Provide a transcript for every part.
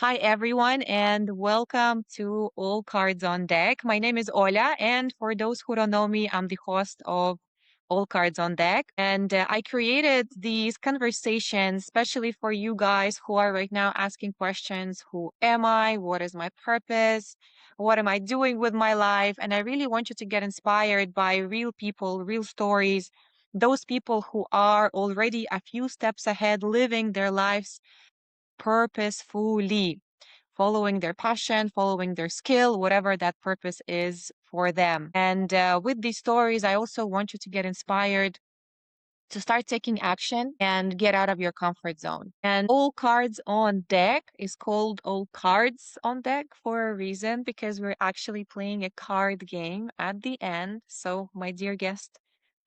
Hi, everyone, and welcome to All Cards on Deck. My name is Ola, and for those who don't know me, I'm the host of All Cards on Deck. And I created these conversations, especially for you guys who are right now asking questions. Who am I? What is my purpose? What am I doing with my life? And I really want you to get inspired by real people, real stories, those people who are already a few steps ahead, living their lives purposefully, following their passion, following their skill, whatever that purpose is for them. And with these stories, I also want you to get inspired to start taking action and get out of your comfort zone. And All Cards on Deck is called All Cards on Deck for a reason because we're actually playing a card game at the end. So, my dear guest,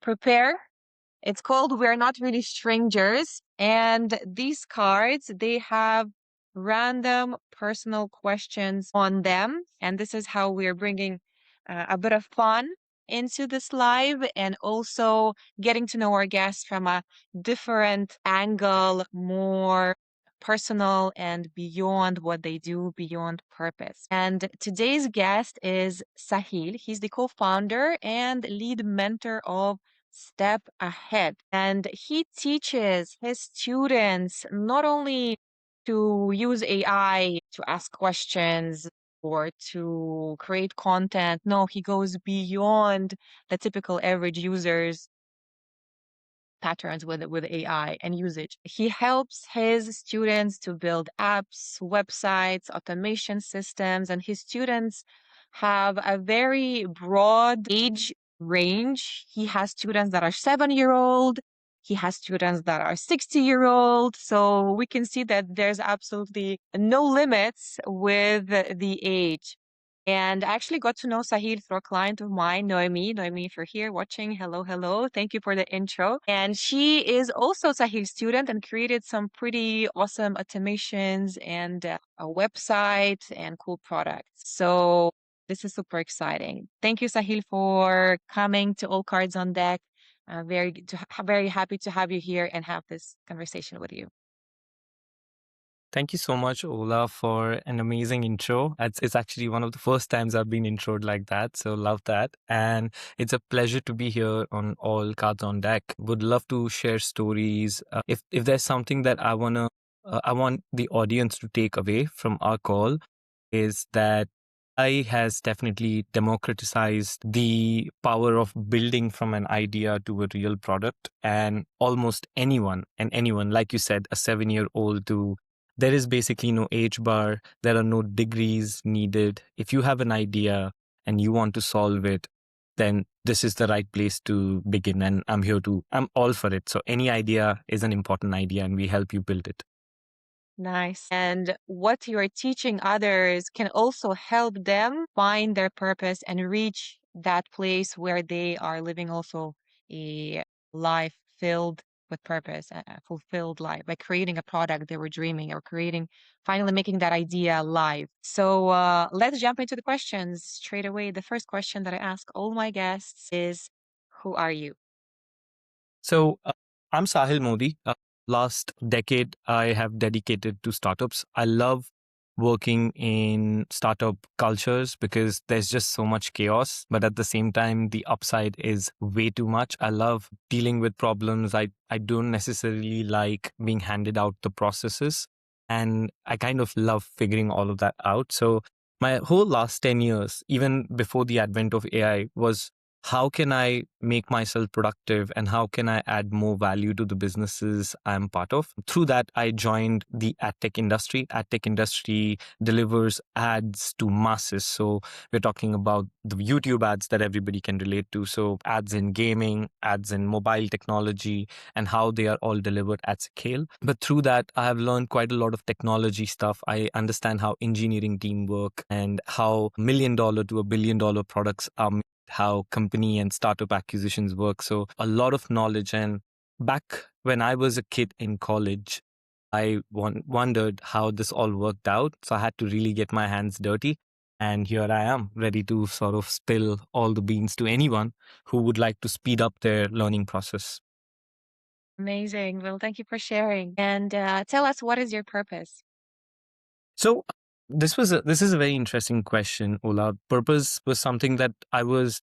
prepare. It's called We're Not Really Strangers. And these cards, they have random personal questions on them. And this is how we're bringing a bit of fun into this live and also getting to know our guests from a different angle, more personal and beyond what they do, beyond purpose. And today's guest is Sahil. He's the co founder and lead mentor of Step Ahead. And he teaches his students not only to use AI to ask questions or to create content. No, he goes beyond the typical average user's patterns with AI and usage. He helps his students to build apps, websites, automation systems, and his students have a very broad age range. He has students that are 7-year old. He has students that are 60-year old. So we can see that there's absolutely no limits with the age. And I actually got to know Sahil through a client of mine, Noemi. Noemi, if you're here watching, hello, hello. Thank you for the intro. And she is also Sahil's student and created some pretty awesome automations and a website and cool products. So this is super exciting. Thank you, Sahil, for coming to All Cards on Deck. Very happy to have you here and have this conversation with you. Thank you so much, Ola, for an amazing intro. It's actually one of the first times I've been introed like that, so love that. And it's a pleasure to be here on All Cards on Deck. Would love to share stories. If there's something that I want the audience to take away from our call is that AI has definitely democratized the power of building from an idea to a real product, and almost anyone, like you said, a 7-year-old to there is basically no age bar. There are no degrees needed. If you have an idea and you want to solve it, then this is the right place to begin. And I'm all for it. So any idea is an important idea and we help you build it. Nice. And what you're teaching others can also help them find their purpose and reach that place where they are living also a life filled with purpose, a fulfilled life by creating a product they were dreaming or creating, finally making that idea live. So let's jump into the questions straight away. The first question that I ask all my guests is, who are you? So I'm Sahil Modi. Last decade, I have dedicated to startups. I love working in startup cultures because there's just so much chaos, but at the same time, the upside is way too much. I love dealing with problems. I don't necessarily like being handed out the processes, and I kind of love figuring all of that out. So my whole last 10 years, even before the advent of AI, was how can I make myself productive and how can I add more value to the businesses I'm part of? Through that, I joined the ad tech industry. Ad tech industry delivers ads to masses. So we're talking about the YouTube ads that everybody can relate to. So ads in gaming, ads in mobile technology, and how they are all delivered at scale. But through that, I have learned quite a lot of technology stuff. I understand how engineering team work and how $1 million to $1 billion products are how company and startup acquisitions work. So a lot of knowledge. And back when I was a kid in college, I wondered how this all worked out. So I had to really get my hands dirty. And here I am, ready to sort of spill all the beans to anyone who would like to speed up their learning process. Amazing. Well, thank you for sharing. And tell us, what is your purpose? So this is a very interesting question, Ola. Purpose was something that I was,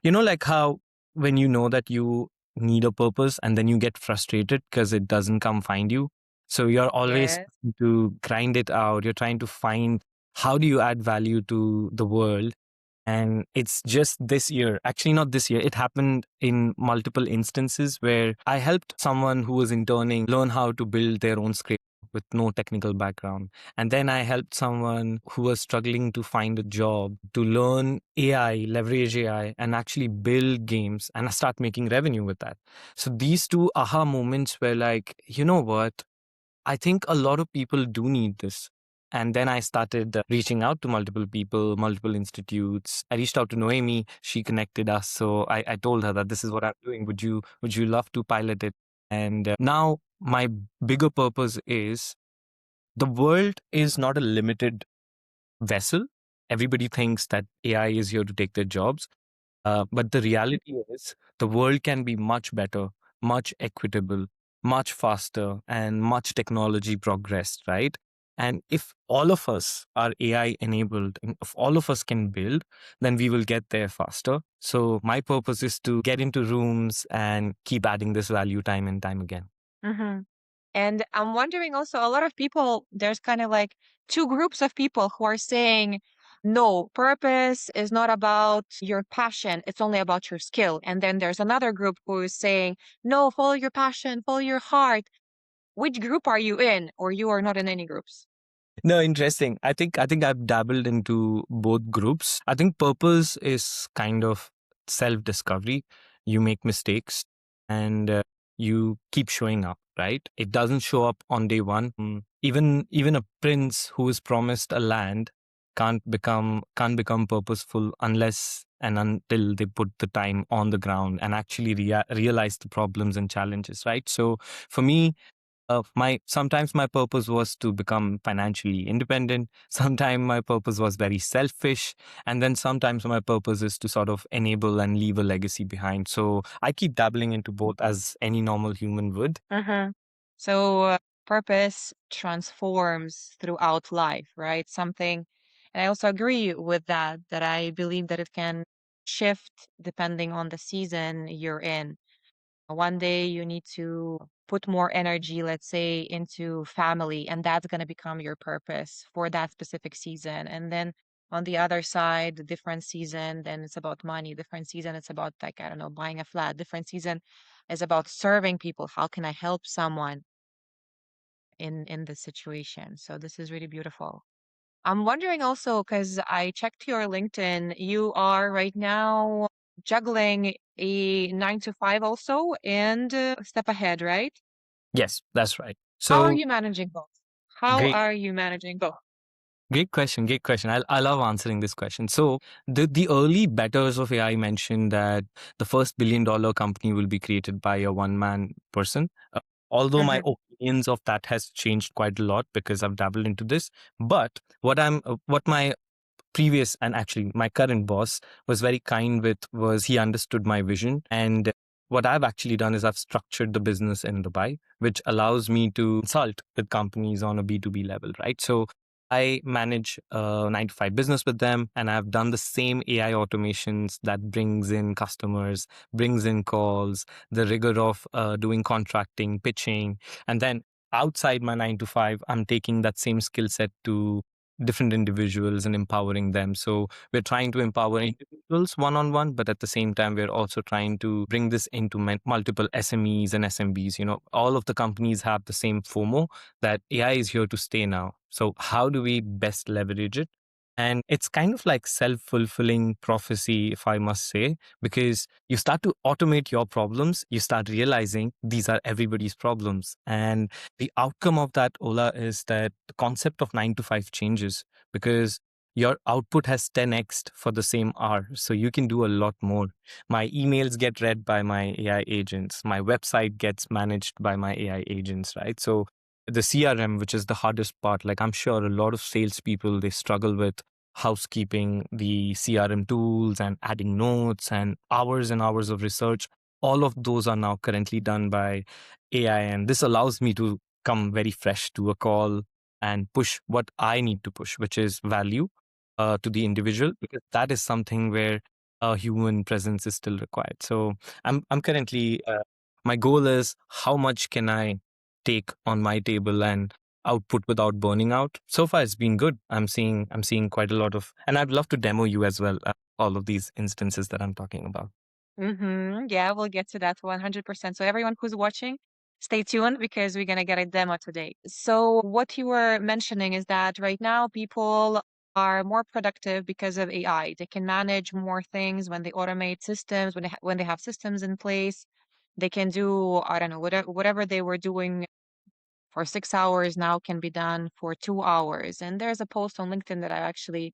like how when you know that you need a purpose and then you get frustrated because it doesn't come find you. So you're always Yes. trying to grind it out. You're trying to find how do you add value to the world. And it's just this year, actually, not this year, it happened in multiple instances where I helped someone who was interning learn how to build their own script with no technical background. And then I helped someone who was struggling to find a job to learn AI, leverage AI, and actually build games and start making revenue with that. So these two aha moments were like, you know what? I think a lot of people do need this. And then I started reaching out to multiple people, multiple institutes. I reached out to Noemi. She connected us. So I told her that this is what I'm doing. Would you love to pilot it? And now my bigger purpose is the world is not a limited vessel. Everybody thinks that AI is here to take their jobs. But the reality is, the world can be much better, much equitable, much faster, and much technology progressed, right? And if all of us are AI enabled, and if all of us can build, then we will get there faster. So, my purpose is to get into rooms and keep adding this value time and time again. Hmm. And I'm wondering also, a lot of people, there's kind of like two groups of people who are saying, no, purpose is not about your passion, it's only about your skill. And then there's another group who is saying, no, follow your passion, follow your heart. Which group are you in, or you are not in any groups? No, interesting. I think I've dabbled into both groups. I think purpose is kind of self-discovery. You make mistakes and you keep showing up, right? It doesn't show up on day one. Even a prince who is promised a land can't become purposeful unless and until they put the time on the ground and actually realize the problems and challenges, right? So for me, my sometimes my purpose was to become financially independent. Sometimes my purpose was very selfish, and then sometimes my purpose is to sort of enable and leave a legacy behind. So I keep dabbling into both as any normal human would. Hmm. So purpose transforms throughout life, right? Something, and I also agree with that, that I believe that it can shift depending on the season you're in. One day you need to put more energy, let's say, into family, and that's going to become your purpose for that specific season. And then on the other side, different season, then it's about money. Different season, it's about, like, I don't know, buying a flat. Different season is about serving people. How can I help someone in this situation? So this is really beautiful. I'm wondering also, because I checked your LinkedIn, you are right now juggling a 9 to 5 also and step ahead, right? Yes, that's right. How are So you managing both? How great. are you managing both? Great question. Great question. I love answering this question. So the early betters of AI mentioned that the first billion-dollar company will be created by a one-man person. Although my Hmm. opinions of that has changed quite a lot because I've dabbled into this, but what my previous and actually my current boss was very kind with was he understood my vision. And what I've actually done is I've structured the business in Dubai, which allows me to consult with companies on a B2B level, right? So I manage a 9 to 5 business with them, and I've done the same AI automations that brings in customers, brings in calls, the rigor of doing contracting, pitching, and then outside my 9 to 5, I'm taking that same skill set to different individuals and empowering them. So we're trying to empower individuals one on one, but at the same time, we're also trying to bring this into multiple SMEs and SMBs. All of the companies have the same FOMO that AI is here to stay now. So how do we best leverage it? And it's kind of like self-fulfilling prophecy, if I must say, because you start to automate your problems, you start realizing these are everybody's problems. And the outcome of that, Ola, is that the concept of 9 to 5 changes because your output has 10x for the same hour. So you can do a lot more. My emails get read by my AI agents. My website gets managed by my AI agents, right? So the CRM, which is the hardest part, like I'm sure a lot of salespeople, they struggle with housekeeping, the CRM tools and adding notes and hours of research. All of those are now currently done by AI. And this allows me to come very fresh to a call and push what I need to push, which is value to the individual, because that is something where a human presence is still required. So I'm currently my goal is how much can I take on my table and output without burning out. So far, it's been good. I'm seeing quite a lot of, and I'd love to demo you as well all of these instances that I'm talking about. Yeah, we'll get to that 100%. So everyone who's watching, stay tuned because we're gonna get a demo today. So what you were mentioning is that right now people are more productive because of AI. They can manage more things when they automate systems, when they have systems in place. They can do, I don't know, whatever they were doing for 6 hours now can be done for 2 hours. And there's a post on LinkedIn that I actually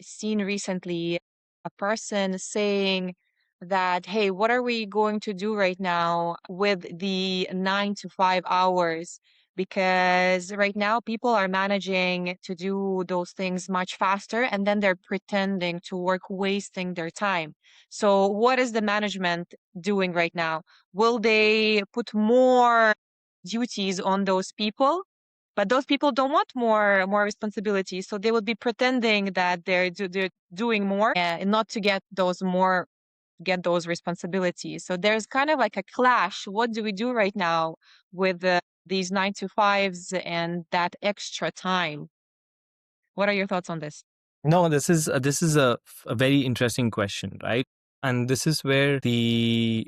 seen recently, a person saying that, hey, what are we going to do right now with the 9 to 5 hours? Because right now people are managing to do those things much faster and then they're pretending to work, wasting their time. So, what is the management doing right now? Will they put more duties on those people? But those people don't want more responsibility, so they will be pretending that they're doing more and not to get those responsibilities. So there's kind of like a clash. What do we do right now with these 9 to 5s and that extra time? What are your thoughts on this? No, this is a very interesting question, right? And this is where the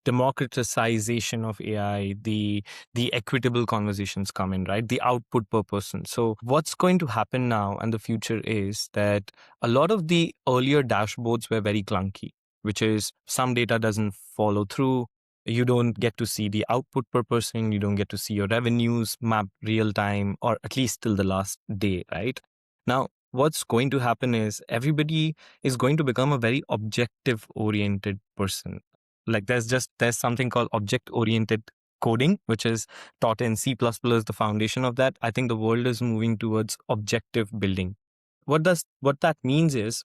democratization of AI, the equitable conversations come in, right? The output per person. So what's going to happen now and the future is that a lot of the earlier dashboards were very clunky, which is some data doesn't follow through. You don't get to see the output per person. You don't get to see your revenues mapped real time, or at least till the last day, right? Now, what's going to happen is everybody is going to become a very objective oriented person. Like there's something called object oriented coding, which is taught in C++, the foundation of that. I think the world is moving towards objective building. What that means is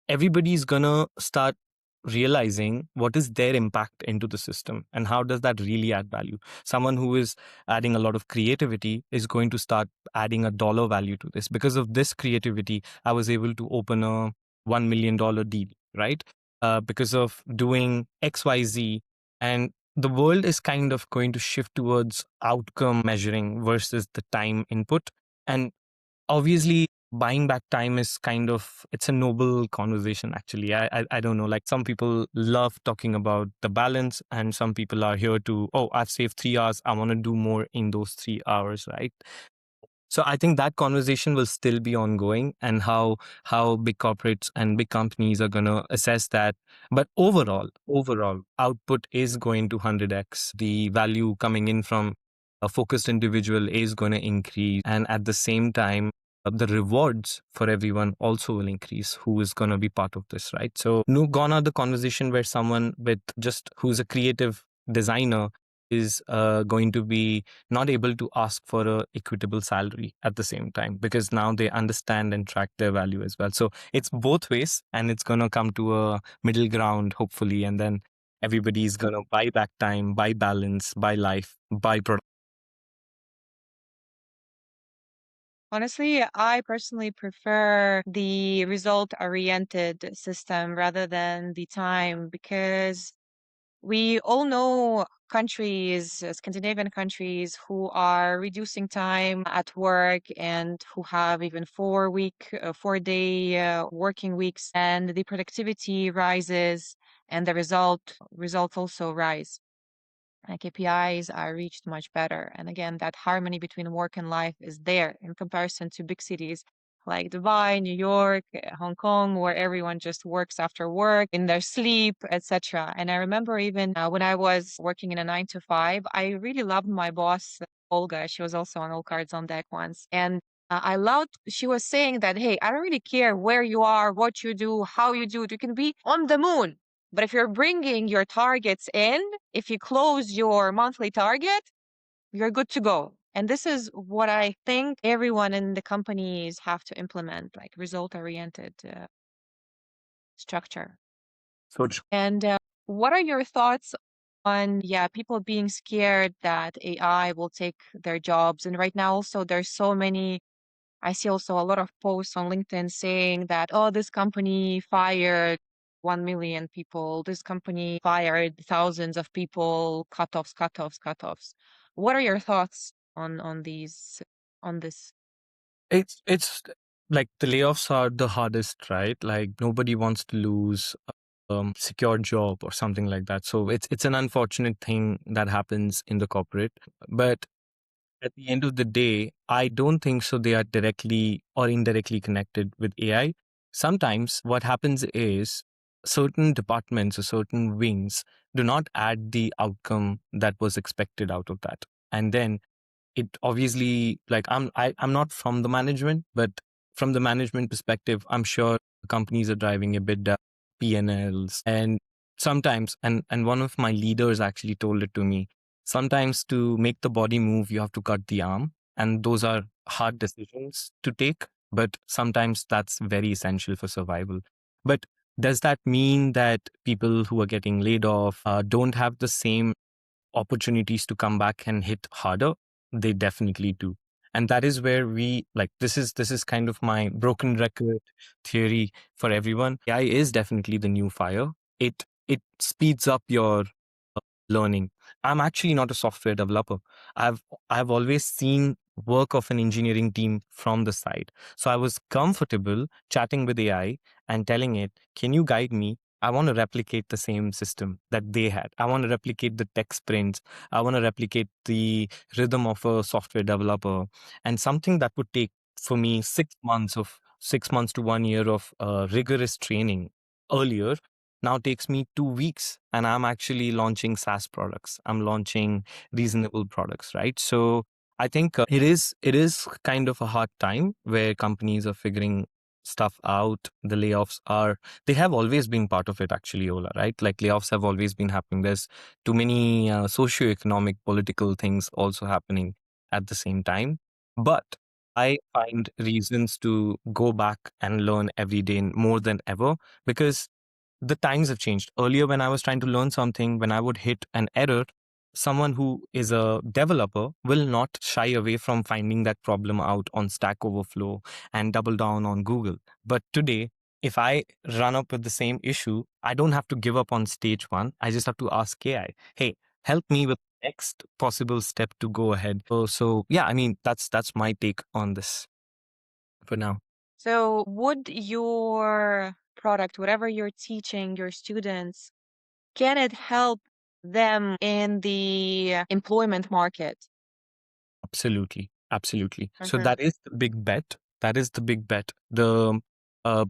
everybody's gonna start realizing what is their impact into the system and how does that really add value. Someone who is adding a lot of creativity is going to start adding a dollar value to this. Because of this creativity, I was able to open a $1 million deal, right? Because of doing XYZ. And the world is kind of going to shift towards outcome measuring versus the time input. And obviously buying back time is kind of, it's a noble conversation. Actually, I don't know, like some people love talking about the balance and some people are here to, oh, I've saved 3 hours, I want to do more in those 3 hours, right? So I think that conversation will still be ongoing, and how big corporates and big companies are going to assess that. But overall, output is going to 100x. The value coming in from a focused individual is going to increase, and at the same time, the rewards for everyone also will increase who is going to be part of this, right? So no, gone are the conversation where someone with just who's a creative designer is going to be not able to ask for a equitable salary at the same time, because now they understand and track their value as well. So it's both ways, and it's going to come to a middle ground hopefully, and then everybody's going to buy back time, buy balance, buy life, buy product. Honestly, I personally prefer the result-oriented system rather than the time because we all know countries, Scandinavian countries, who are reducing time at work and who have even 4-day working weeks, and the productivity rises and the results also rise. KPIs are reached much better. And again, that harmony between work and life is there in comparison to big cities like Dubai, New York, Hong Kong, where everyone just works after work in their sleep, etc. And I remember even when I was working in a 9 to 5, I really loved my boss, Olga. She was also on All Cards on Deck once. And I loved, she was saying that, hey, I don't really care where you are, what you do, how you do it. You can be on the moon. But if you're bringing your targets in, if you close your monthly target, you're good to go. And this is what I think everyone in the companies have to implement, like result-oriented structure. So And what are your thoughts on, yeah, people being scared that AI will take their jobs. And right now also there's so many, I see also a lot of posts on LinkedIn saying that, oh, this company fired 1 million people, this company fired thousands of people, cutoffs, cutoffs, cutoffs. What are your thoughts on these on this? It's like the layoffs are the hardest, right? Like nobody wants to lose secure job or something like that. So it's an unfortunate thing that happens in the corporate. But at the end of the day, I don't think so they are directly or indirectly connected with AI. Sometimes what happens is certain departments or certain wings do not add the outcome that was expected out of that. And then it obviously, like, I'm not from the management, but from the management perspective, I'm sure companies are driving a bit P&Ls. And sometimes, and one of my leaders actually told it to me, sometimes to make the body move you have to cut the arm, and those are hard decisions to take, but sometimes that's very essential for survival. But does that mean that people who are getting laid off don't have the same opportunities to come back and hit harder? They definitely do. And that is where we, like, this is kind of my broken record theory for everyone. AI is definitely the new fire. It speeds up your learning. I'm actually not a software developer. I've I've always seen work of an engineering team from the side. So I was comfortable chatting with AI and telling it, "Can you guide me? I want to replicate the same system that they had. I want to replicate the tech sprints. I want to replicate the rhythm of a software developer." And something that would take for me 6 months to 1 year of rigorous training earlier now takes me 2 weeks, and I'm actually launching SaaS products. I'm launching reasonable products, right? So I think it is kind of a hard time where companies are figuring stuff out. The layoffs are, they have always been part of it, actually, Ola, right? Like layoffs have always been happening. There's too many socio-economic political things also happening at the same time. But I find reasons to go back and learn every day more than ever, because the times have changed. Earlier, when I was trying to learn something, when I would hit an error, someone who is a developer will not shy away from finding that problem out on Stack Overflow and double down on Google. But today, if I run up with the same issue, I don't have to give up on stage one. I just have to ask AI, hey, help me with next possible step to go ahead. So yeah, I mean, that's my take on this for now. So would your product, whatever you're teaching your students, can it help them in the employment market? Absolutely. Absolutely. So Mhm. that is the big bet. That is the big bet. The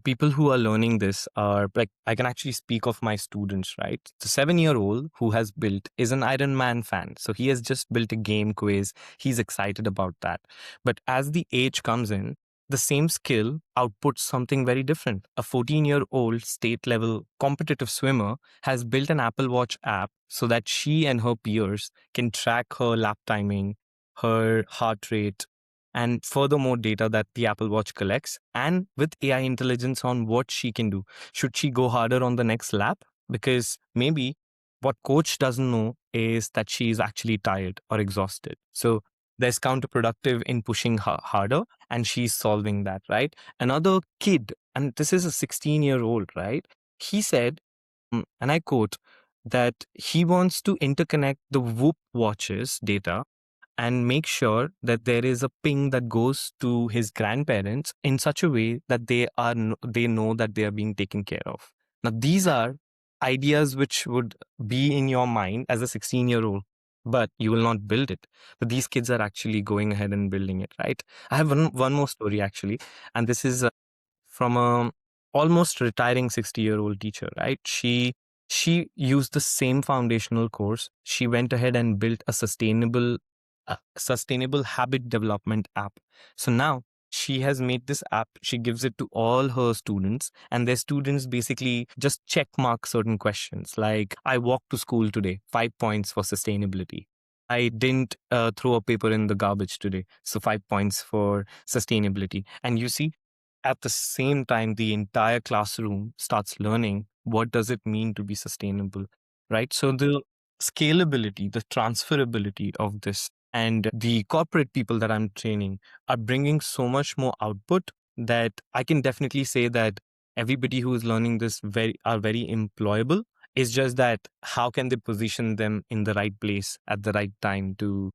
people who are learning this are, like, I can actually speak of my students, right? The 7-year-old who has built is an Iron Man fan. So he has just built a game quiz. He's excited about that. But as the age comes in, the same skill outputs something very different. A 14-year-old state level competitive swimmer has built an Apple Watch app so that she and her peers can track her lap timing, her heart rate, and furthermore data that the Apple Watch collects, and with AI intelligence on what she can do. Should she go harder on the next lap? Because maybe what coach doesn't know is that she is actually tired or exhausted. So there's counterproductive in pushing her harder, and she's solving that, right? Another kid, and this is a 16-year-old, right? He said, and I quote, that he wants to interconnect the Whoop watches data and make sure that there is a ping that goes to his grandparents in such a way that they know that they are being taken care of. Now these are ideas which would be in your mind as a 16-year-old, but you will not build it. But these kids are actually going ahead and building it, right? I have one more story, actually, and this is from a almost retiring 60-year-old teacher, right? She used the same foundational course. She went ahead and built a sustainable habit development app. So now she has made this app. She gives it to all her students, and their students basically just check mark certain questions like, I walked to school today, 5 points for sustainability. I didn't throw a paper in the garbage today, so 5 points for sustainability. And you see, at the same time, the entire classroom starts learning what does it mean to be sustainable, right? So the scalability, the transferability of this, and the corporate people that I'm training are bringing so much more output that I can definitely say that everybody who is learning this very employable. It's just that how can they position them in the right place at the right time to,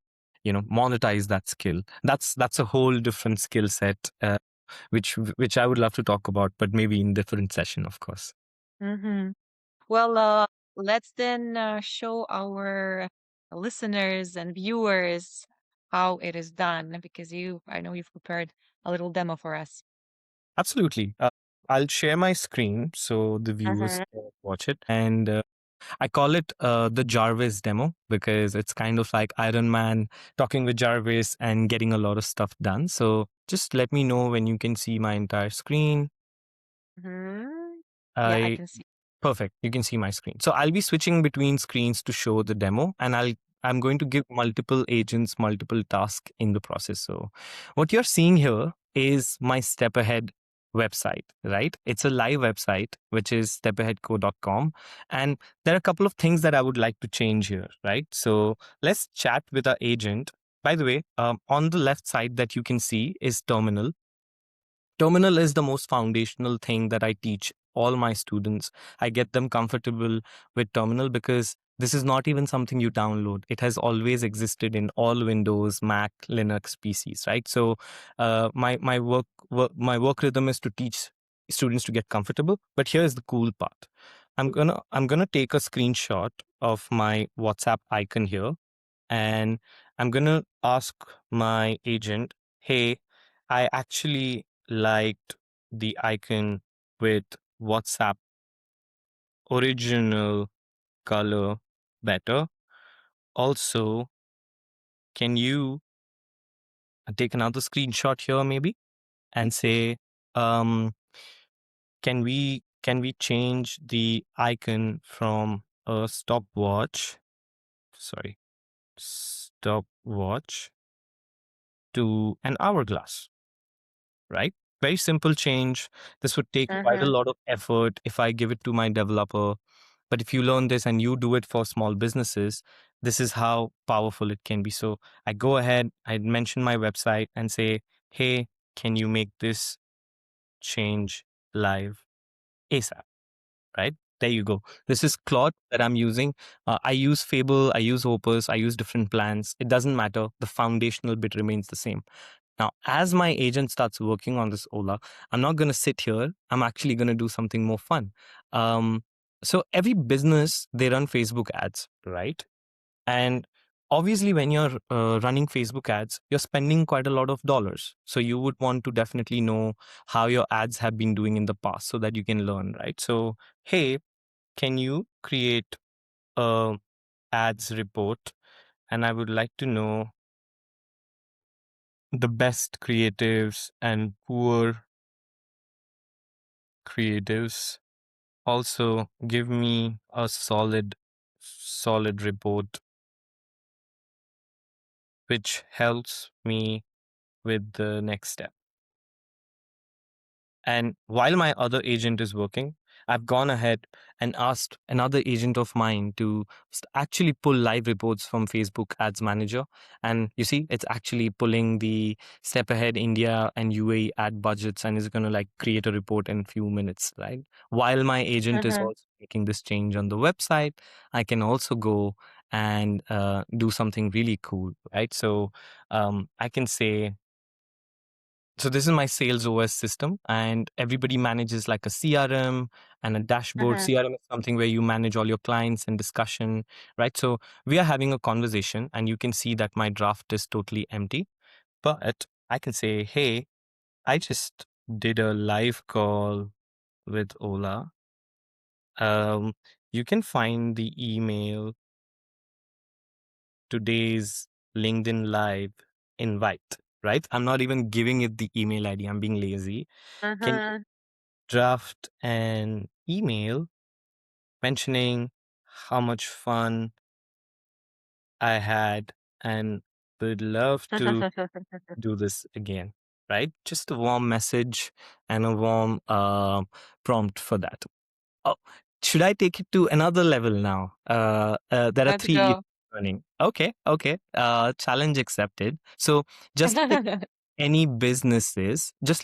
monetize that skill. That's a whole different skill set, which I would love to talk about, but maybe in different session, of course. Mm-hmm. Well, let's then show our listeners and viewers how it is done because I know you've prepared a little demo for us. Absolutely. I'll share my screen so the viewers Mm-hmm. can watch it. And I call it the Jarvis demo because it's kind of like Iron Man talking with Jarvis and getting a lot of stuff done. So just let me know when you can see my entire screen. Hmm. Yeah, I I can see. Perfect. You can see my screen. So I'll be switching between screens to show the demo, and I'm going to give multiple agents multiple tasks in the process. So what you're seeing here is my Step Ahead website, right? It's a live website, which is stepaheadco.com. And there are a couple of things that I would like to change here, right? So let's chat with our agent. By the way, on the left side that you can see is Terminal. Terminal is the most foundational thing that I teach all my students. I get them comfortable with Terminal because this is not even something you download. It has always existed in all Windows, Mac, Linux PCs, right? So, my work rhythm is to teach students to get comfortable. But here's the cool part. I'm gonna take a screenshot of my WhatsApp icon here, and I'm going to ask my agent, hey, I actually liked the icon with WhatsApp original color better. Also, can you take another screenshot here maybe and say, um, can we change the icon from a sorry, stopwatch to an hourglass? Right? Very simple change. This would take quite a Mm-hmm. lot of effort if I give it to my developer. But if you learn this and you do it for small businesses, this is how powerful it can be. So I go ahead, I mention my website and say, hey, can you make this change live ASAP? Right? There you go. This is Claude that I'm using. I use Fable, I use Opus, I use different plans. It doesn't matter. The foundational bit remains the same. Now, as my agent starts working on this Ola, I'm not going to sit here. I'm actually going to do something more fun. Um, so every business, they run Facebook ads, right? And obviously, when you're running Facebook ads, you're spending quite a lot of dollars. So you would want to definitely know how your ads have been doing in the past so that you can learn, right? So, hey, can you create a ads report? And I would like to know the best creatives and poor creatives. Also, give me a solid report which helps me with the next step. And while my other agent is working, I've gone ahead and asked another agent of mine to actually pull live reports from Facebook Ads Manager. And you see, it's actually pulling the Step Ahead India and UAE ad budgets and is going to like create a report in a few minutes, right? While my agent is Mm-hmm. also making this change on the website, I can also go and do something really cool, right? So I can say, so this is my sales OS system, and everybody manages like a CRM and a dashboard. Mm-hmm. CRM is something where you manage all your clients and discussion, right? So we are having a conversation, and you can see that my draft is totally empty. But I can say, hey, I just did a live call with Ola. Um, you can find the email, today's LinkedIn Live invite, right? I'm not even giving it the email ID. I'm being lazy. Can Mm-hmm. draft an email mentioning how much fun I had and would love to do this again, right? Just a warm message and a warm prompt for that. Oh, should I take it to another level now? There are Let's three years go. running. Okay, okay. Challenge accepted. So just like any businesses, this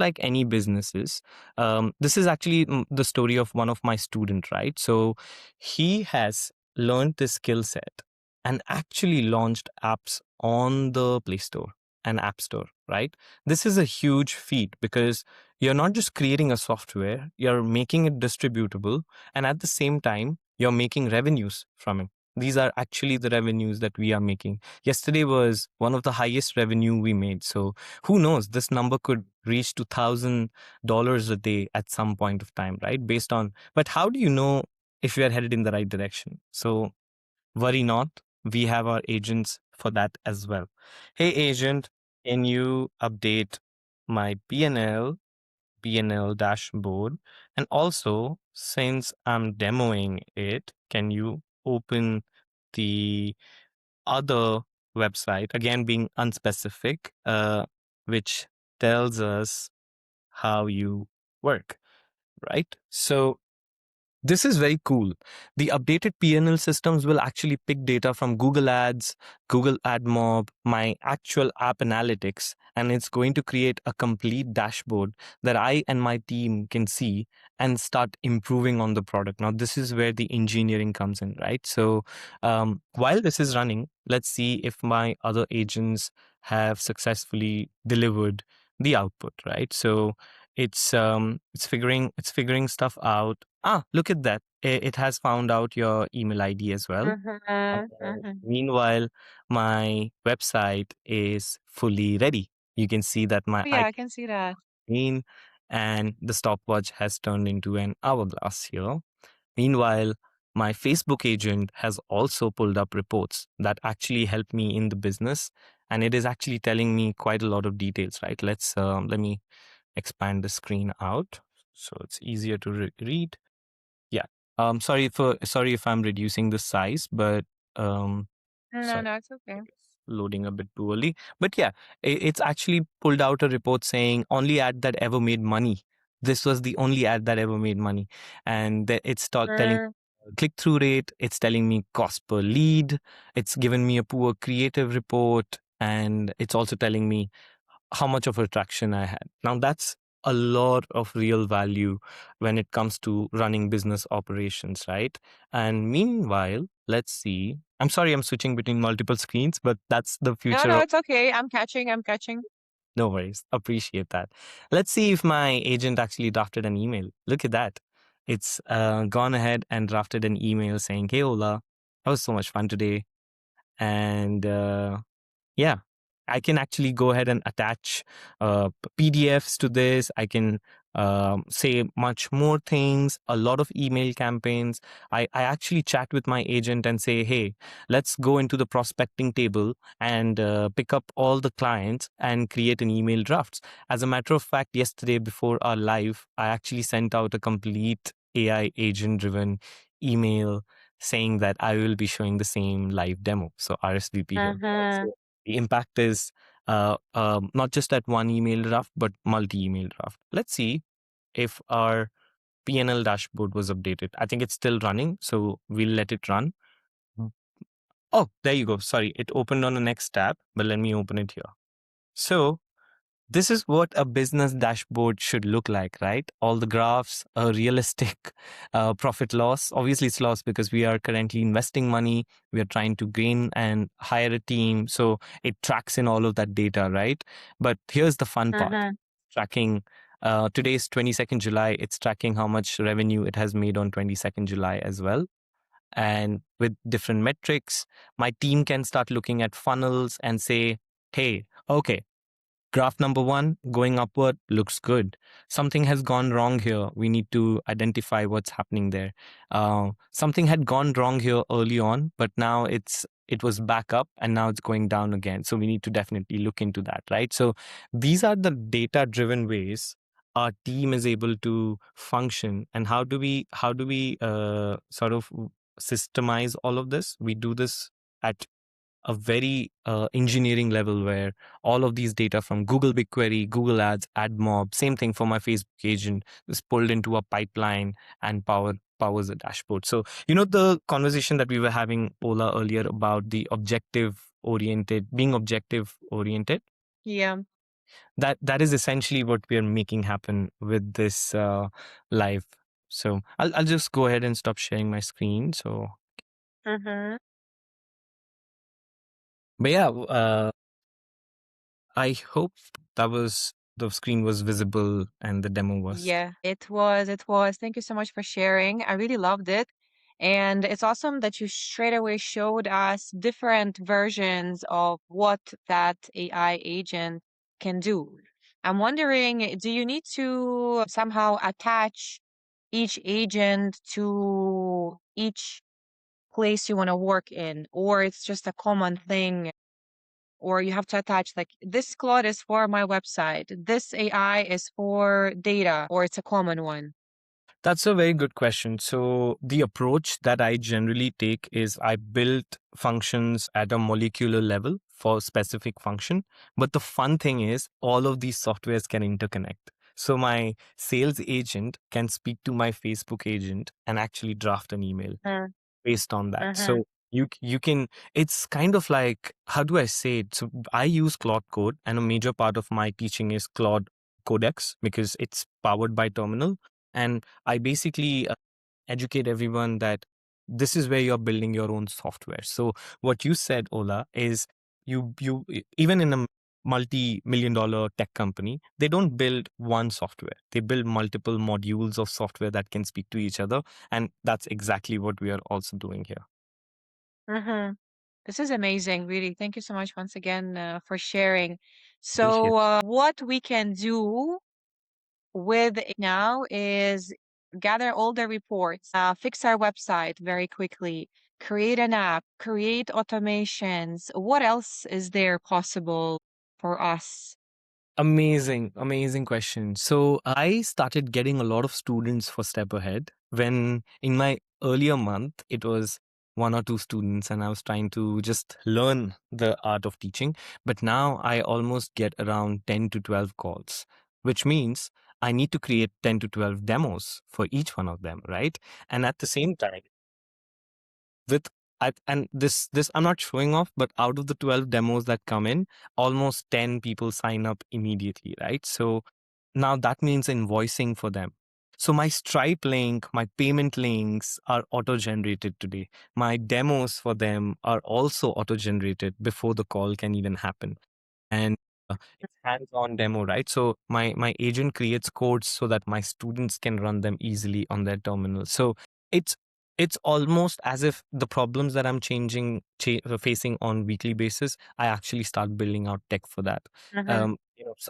is actually the story of one of my student, right? So he has learned this skill set and actually launched apps on the Play Store and App Store, right? This is a huge feat because you're not just creating a software, you're making it distributable, and at the same time, you're making revenues from it. These are actually the revenues that we are making. Yesterday was one of the highest revenue we made. So who knows, this number could reach to $1,000 a day at some point of time, right? Based on, but how do you know if you are headed in the right direction? So worry not, we have our agents for that as well. Hey agent, can you update my P&L dashboard? And also, since I'm demoing it, can you open the other website, again being unspecific, which tells us how you work, right? So this is very cool. The updated PNL systems will actually pick data from Google Ads, Google AdMob, my actual app analytics, and it's going to create a complete dashboard that I and my team can see and start improving on the product. Now, this is where the engineering comes in, right? So, while this is running, let's see if my other agents have successfully delivered the output, right? So, it's figuring stuff out. Ah, look at that. It has found out your email ID as well. Mhm, mhm. Meanwhile, my website is fully ready. You can see that my Oh, yeah, I icon can see that. green and the stopwatch has turned into an hourglass here. Meanwhile, my Facebook agent has also pulled up reports that actually help me in the business, and it is actually telling me quite a lot of details. Right? Let me expand the screen out so it's easier to read. Yeah. Sorry if I'm reducing the size, but um, No, sorry, no, it's okay. it's loading a bit too early. But yeah, it's actually pulled out a report saying only ad that ever made money. This was the only ad that ever made money, and it's telling Mm, click through rate. It's telling me cost per lead. It's given me a poor creative report, and it's also telling me how much of attraction I had. Now that's a lot of real value when it comes to running business operations, right? And meanwhile, let's see. I'm sorry, I'm switching between multiple screens, but that's the no, future no, of. it's okay. I'm catching, I'm catching. No worries. Appreciate that. Let's see if my agent actually drafted an email. Look at that. It's gone ahead and drafted an email saying, "Hey, Ola, that was so much fun today." And yeah, I can actually go ahead and attach PDFs to this. I can say much more things, a lot of email campaigns. I actually chat with my agent and say, hey, let's go into the prospecting table and pick up all the clients and create an email drafts. As a matter of fact, yesterday before our live, I actually sent out a complete AI agent driven email saying that I will be showing the same live demo. So RSVP here. Right? Mhm. So the impact is not just at one email draft, but multi-email draft. Let's see if our PNL dashboard was updated. I think it's still running, so we'll let it run. Oh, there you go. Sorry, it opened on the next tab, but let me open it here. So this is what a business dashboard should look like, right? All the graphs, a realistic profit loss. Obviously, it's loss because we are currently investing money. We are trying to gain and hire a team. So it tracks in all of that data, right? But here's the fun part Mhm. tracking. Today's 22nd July. It's tracking how much revenue it has made on 22nd July as well. And with different metrics, my team can start looking at funnels and say, hey, okay, graph number one going upward looks good. Something has gone wrong here. We need to identify what's happening there. Something had gone wrong here early on, but now it was back up and now it's going down again. So we need to definitely look into that, right? So these are the data driven ways our team is able to function. And how do we sort of systemize all of this? We do this at a very engineering level where all of these data from Google BigQuery, Google Ads, AdMob, same thing for my Facebook agent is pulled into a pipeline and powers a dashboard. So, you know, the conversation that we were having, Ola, earlier about the being objective oriented, Yeah. that is essentially what we are making happen with this live. So I'll just go ahead and stop sharing my screen. So, Mm-hmm. but yeah, I hope the screen was visible and the demo was. Yeah, it was. It was. Thank you so much for sharing. I really loved it. And it's awesome that you straight away showed us different versions of what that AI agent can do. I'm wondering, do you need to somehow attach each agent to each place you want to work in, or it's just a common thing, or you have to attach like this Claude is for my website, this AI is for data, or it's a common one? That's a very good question. So, the approach that I generally take is I build functions at a molecular level for specific function. But the fun thing is, all of these softwares can interconnect. So, my sales agent can speak to my Facebook agent and actually draft an email based on that. Mm-hmm. So, you can, it's kind of like, how do I say it? So, I use Claude Code, and a major part of my teaching is Claude Codex because it's powered by Terminal. And I basically educate everyone that this is where you're building your own software. So what you said, Ola, is even in a multi-million dollar tech company, they don't build one software. They build multiple modules of software that can speak to each other. And that's exactly what we are also doing here. Mm-hmm. This is amazing, really. Thank you so much once again for sharing. Appreciate. So, what we can do with it now is gather all the reports, fix our website very quickly, create an app, create automations. What else is there possible for us? Amazing, amazing question. So I started getting a lot of students for Step Ahead when in my earlier month it was one or two students and I was trying to just learn the art of teaching. But now I almost get around 10 to 12 calls, which means I need to create 10 to 12 demos for each one of them, right? And at the same time, with and this I'm not showing off, but out of the 12 demos that come in, almost 10 people sign up immediately, right? So now that means invoicing for them. So my Stripe link, my payment links are auto generated today. My demos for them are also auto generated before the call can even happen. And it's hands-on demo, right? So my agent creates codes so that my students can run them easily on their terminal. So it's it's almost as if the problems that I'm facing on weekly basis, I actually start building out tech for that. Mm-hmm.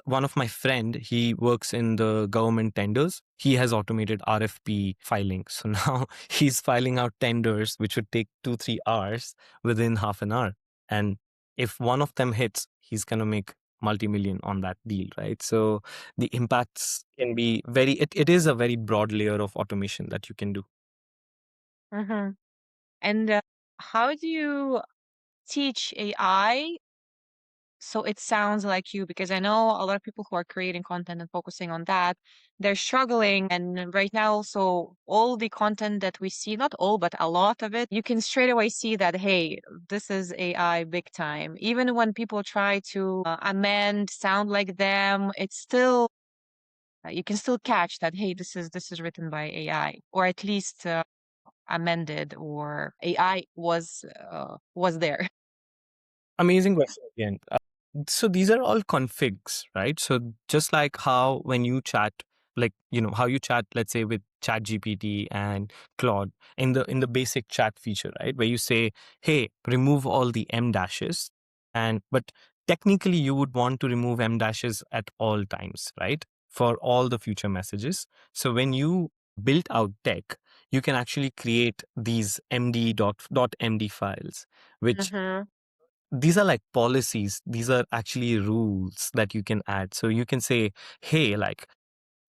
One of my friend, he works in the government tenders. He has automated RFP filing. So now he's filing out tenders, which would take 2-3 hours within half an hour. And if one of them hits, he's going to make multi-million on that deal, right? So the impacts can be it is a very broad layer of automation that you can do. Mm-hmm. And how do you teach AI so it sounds like you? Because I know a lot of people who are creating content and focusing on that, they're struggling. And right now, also, all the content that we see, not all, but a lot of it, you can straight away see that, hey, this is AI big time. Even when people try to amend, sound like them, it's still, you can still catch that, hey, this is written by AI, or at least amended, or AI was there. Amazing question again. So these are all configs, right? So just like how when you chat, like how you chat, let's say with Chat GPT and Claude in the basic chat feature, right? Where you say, "Hey, remove all the M dashes," but technically you would want to remove M dashes at all times, right? For all the future messages. So when you build out tech, you can actually create these MD files, which Mm-hmm. these are like policies. These are actually rules that you can add. So you can say, hey, like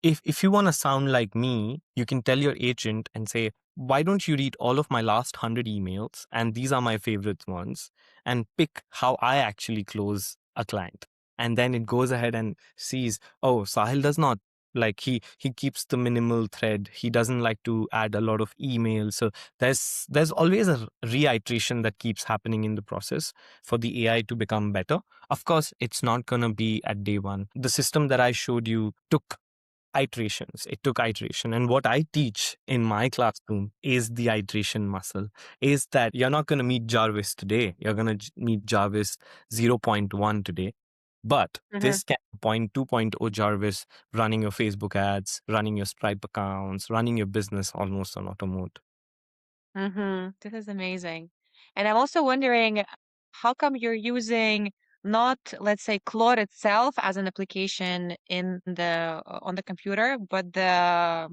if you want to sound like me, you can tell your agent and say, why don't you read all of my last 100 emails? And these are my favorite ones, and pick how I actually close a client. And then it goes ahead and sees, oh, Sahil does not Like he keeps the minimal thread. He doesn't like to add a lot of emails. So there's always a reiteration that keeps happening in the process for the AI to become better. Of course, it's not gonna be at day one. The system that I showed you took iterations. It took iteration. And what I teach in my classroom is the iteration muscle, is that you're not going to meet Jarvis today. You're going to meet Jarvis 0.1 today. But Mm-hmm. this can point 2.0 Jarvis running your Facebook ads, running your Stripe accounts, running your business almost on auto mode. Mm-hmm. This is amazing. And I'm also wondering, how come you're using not, let's say, Claude itself as an application in the on the computer, but the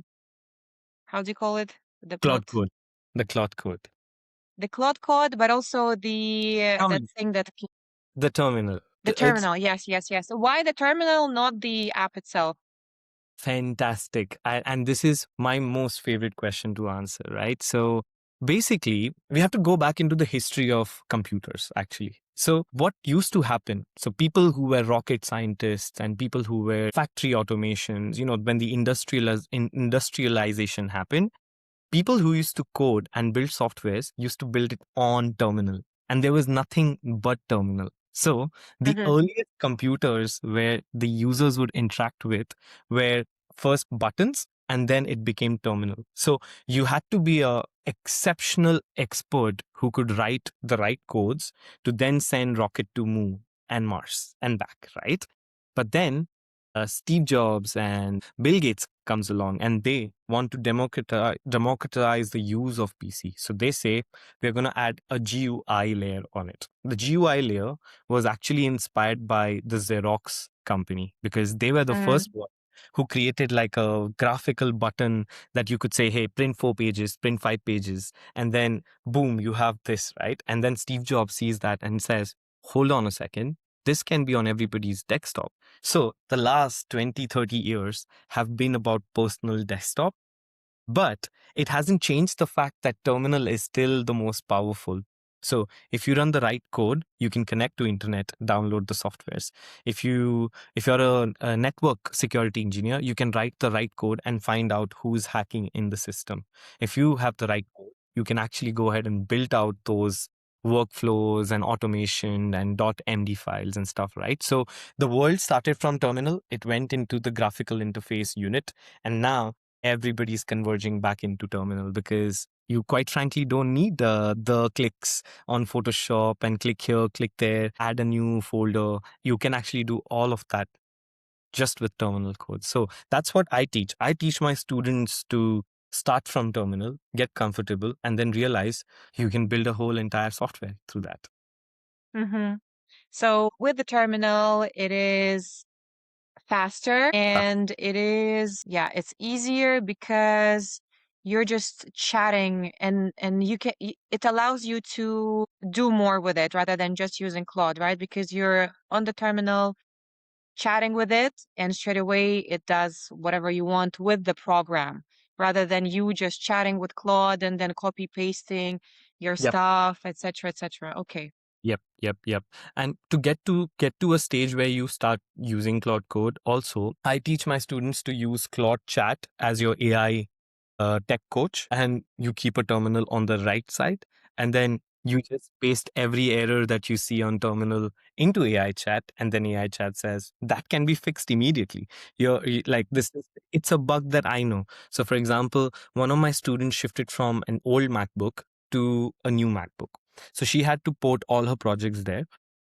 how do you call it? The Cloud not code, the cloud code. the Claude code, but also the that Terminal. thing that The terminal. the It's terminal. Yes, yes, yes. Why the terminal, not the app itself? fantastic. And this is my most favorite question to answer, right? So basically, we have to go back into the history of computers, actually. So, what used to happen? So, people who were rocket scientists and people who were factory automations, when the industrialization happened, people who used to code and build softwares used to build it on terminal, and there was nothing but terminal. So the Mm-hmm. earliest computers where the users would interact with were first buttons, and then it became terminal. So you had to be a exceptional expert who could write the right codes to then send rocket to moon and Mars and back, right? But then Steve Jobs and Bill Gates comes along, and they want to democratize the use of PC. So they say we're going to add a GUI layer on it. The GUI layer was actually inspired by the Xerox company because they were the Mm-hmm. first one who created like a graphical button that you could say, hey, print 4 pages, print 5 pages, and then boom, you have this, right? And then Steve Jobs sees that and says, hold on a second, this can be on everybody's desktop. So the last 20, 30 years have been about personal desktop, but it hasn't changed the fact that terminal is still the most powerful. So if you run the right code, you can connect to internet, download the softwares. If you're a network security engineer, you can write the right code and find out who's hacking in the system. If you have the right code, you can actually go ahead and build out those workflows and automation and .md files and stuff, right? So the world started from terminal, it went into the graphical interface unit, and now everybody's converging back into terminal because you quite frankly don't need the clicks on Photoshop and click here, click there, add a new folder. You can actually do all of that just with terminal code. So that's what I teach. I teach my students to start from terminal, get comfortable, and then realize you can build a whole entire software through that. Mm-hmm. So with the terminal, it is faster and it is, yeah, it's easier because you're just chatting and it allows you to do more with it rather than just using Claude, right? Because you're on the terminal chatting with it and straight away it does whatever you want with the program rather than you just chatting with Claude and then copy pasting your Yep. stuff, etc., etc. Okay. Yep. And to get to a stage where you start using Claude Code, also I teach my students to use Claude Chat as your AI tech coach, and you keep a terminal on the right side, and then you just paste every error that you see on terminal into AI chat, and then AI chat says that can be fixed immediately. Like this is, it's a bug that I know. So for example, one of my students shifted from an old MacBook to a new MacBook. So she had to port all her projects there,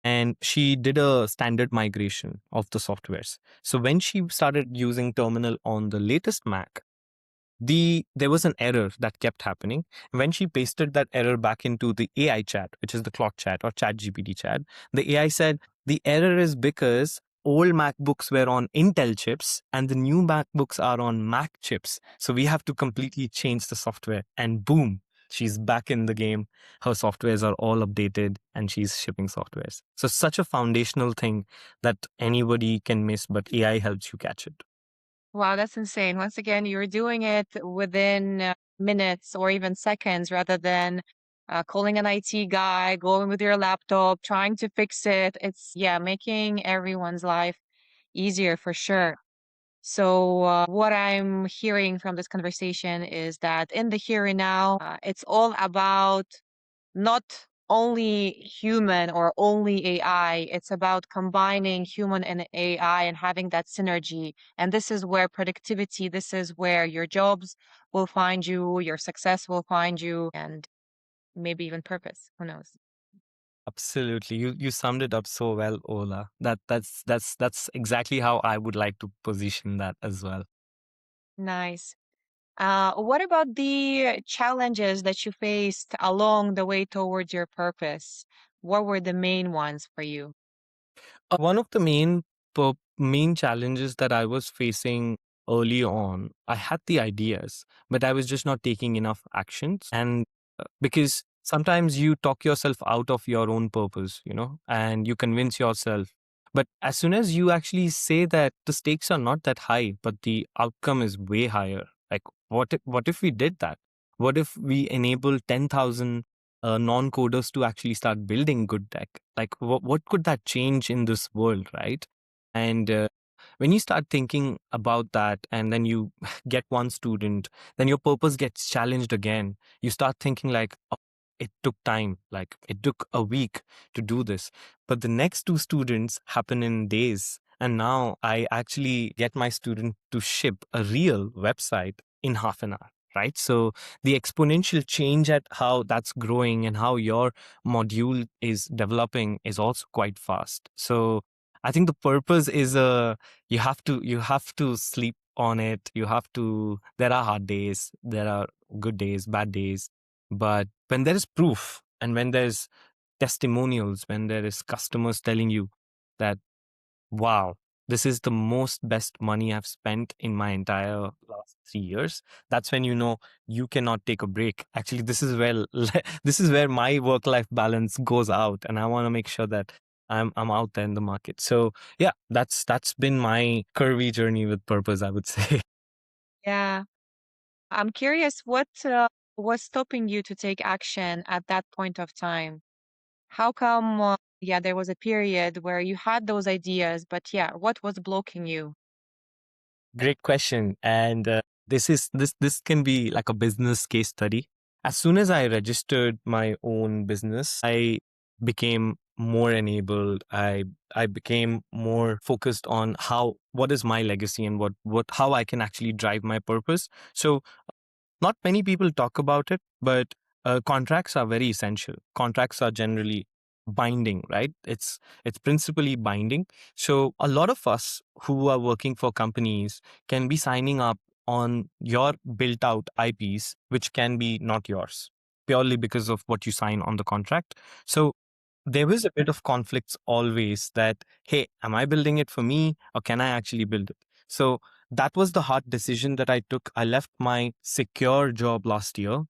and she did a standard migration of the softwares. So when she started using terminal on the latest Mac, there was an error that kept happening. When she pasted that error back into the AI chat, which is the Clock chat or Chat GPT chat, the AI said the error is because old MacBooks were on Intel chips and the new MacBooks are on Mac chips. So we have to completely change the software. And boom, she's back in the game. Her softwares are all updated and she's shipping softwares. So such a foundational thing that anybody can miss, but AI helps you catch it. Wow, that's insane. Once again, you're doing it within minutes or even seconds rather than calling an IT guy, going with your laptop, trying to fix it. It's, yeah, making everyone's life easier for sure. So, what I'm hearing from this conversation is that in the here and now, it's all about not only human or only AI, it's about combining human and AI and having that synergy. And this is where productivity, this is where your jobs will find you, your success will find you, and maybe even purpose. Who knows? Absolutely. You summed it up so well, Ola. That's exactly how I would like to position that as well. Nice. What about the challenges that you faced along the way towards your purpose? What were the main ones for you? One of the main challenges that I was facing early on, I had the ideas, but I was just not taking enough actions. And because sometimes you talk yourself out of your own purpose, and you convince yourself. But as soon as you actually say that the stakes are not that high, but the outcome is way higher, like what if we did that? What if we enable 10,000 non-coders to actually start building good tech? Like, what could that change in this world, right? And when you start thinking about that, and then you get one student, then your purpose gets challenged again. You start thinking like, "Oh, it took time, like it took a week to do this, but the next two students happen in days, and now I actually get my student to ship a real website in half an hour." Right. So the exponential change at how that's growing and how your module is developing is also quite fast. So I think the purpose is you have to sleep on it. There are hard days, there are good days, bad days, but when there is proof and when there's testimonials, when there is customers telling you that, wow, this is the most best money I've spent in my entire last 3 years, that's when you know you cannot take a break. Actually, this is where this is where my work-life balance goes out, and I want to make sure that I'm out there in the market. So yeah, that's been my curvy journey with purpose, I would say. Yeah. I'm curious what was stopping you to take action at that point of time? How come, yeah, there was a period where you had those ideas, but yeah, what was blocking you? Great question. And this can be like a business case study. As soon as I registered my own business, I became more enabled. I became more focused on what is my legacy and what how I can actually drive my purpose. So not many people talk about it, but contracts are very essential. Contracts are generally binding, right? It's principally binding. So a lot of us who are working for companies can be signing up on your built out IPs, which can be not yours, purely because of what you sign on the contract. So there was a bit of conflicts always that, hey, am I building it for me or can I actually build it? So that was the hard decision that I took. I left my secure job last year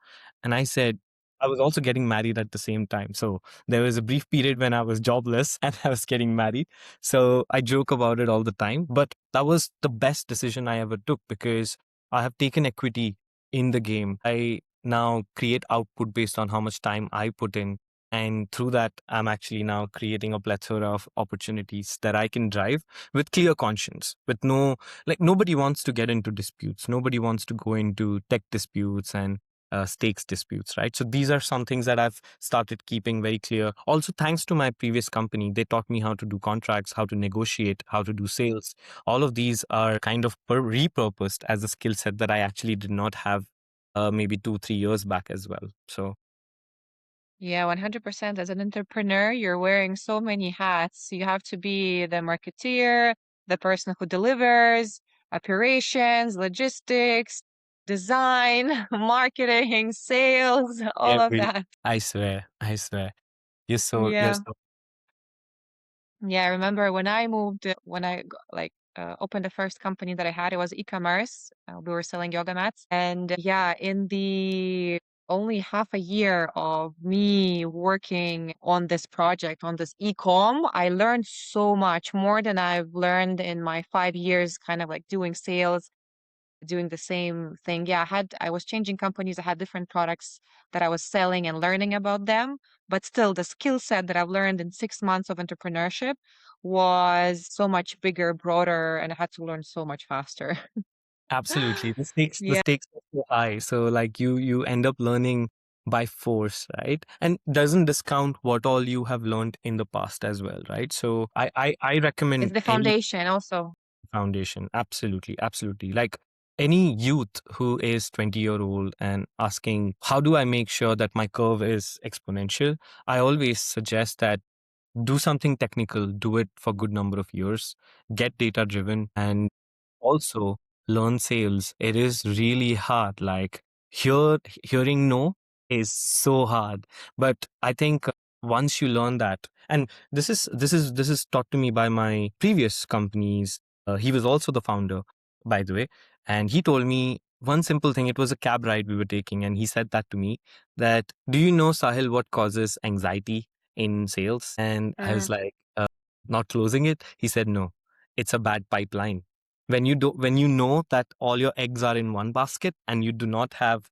and I said, I was also getting married at the same time. So there was a brief period when I was jobless and I was getting married. So I joke about it all the time. But that was the best decision I ever took because I have taken equity in the game. I now create output based on how much time I put in. And through that, I'm actually now creating a plethora of opportunities that I can drive with clear conscience, with no, like, nobody wants to get into disputes. Nobody wants to go into tech disputes and stakes disputes, right? So these are some things that I've started keeping very clear. Also, thanks to my previous company, they taught me how to do contracts, how to negotiate, how to do sales. All of these are kind of repurposed as a skill set that I actually did not have maybe 2, 3 years back as well. So Yeah, 100%. As an entrepreneur, you're wearing so many hats. You have to be the marketeer, the person who delivers, operations, logistics, design, marketing, sales, all of every, that. I swear, you're Yeah. so Yeah, I remember when I moved, when opened the first company that I had, it was e-commerce. We were selling yoga mats. And yeah, in the only half a year of me working on this project, on this e-com, I learned so much more than I've learned in my 5 years kind of like doing sales. doing the same thing. Yeah, I was changing companies. I had different products that I was selling and learning about them, but still the skill set that I've learned in 6 months of entrepreneurship was so much bigger, broader, and I had to learn so much faster. Absolutely. The Yeah. stakes are so high. So like you end up learning by force, right? And doesn't discount what all you have learned in the past as well, right? So I It's recommend the any foundation also. foundation. Absolutely, absolutely. Like any youth who is 20-year-old and asking, how do I make sure that my curve is exponential? I always suggest that do something technical, do it for a good number of years, get data driven, and also learn sales. It is really hard. Like hearing no is so hard. But I think once you learn that, and this is taught to me by my previous companies. He was also the founder, by the way, and he told me one simple thing. It was a cab ride we were taking, and he said that to me that, do you know, Sahil, what causes anxiety in sales? And I was Mm, like, not closing it. He said, no, it's a bad pipeline. When you know that all your eggs are in one basket and you do not have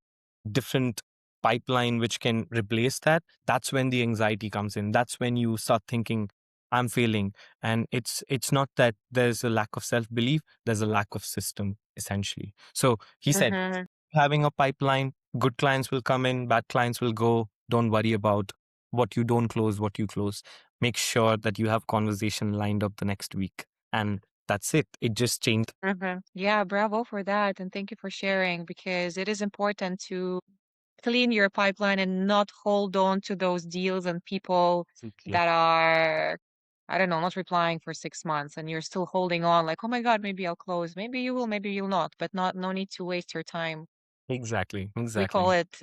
different pipeline which can replace that, that's when the anxiety comes in. That's when you start thinking, I'm failing. And it's not that there's a lack of self-belief, there's a lack of system, essentially. So he said, mhm, having a pipeline, good clients will come in, bad clients will go. Don't worry about what you don't close, what you close. Make sure that you have conversation lined up the next week. And that's it. It just changed. mhm. Yeah, bravo for that. And thank you for sharing because it is important to clean your pipeline and not hold on to those deals and people Absolutely. that are, I don't know, not replying for 6 months and you're still holding on like, oh my God, maybe I'll close. Maybe you will, maybe you'll not, but no need to waste your time. Exactly. We call Exactly. it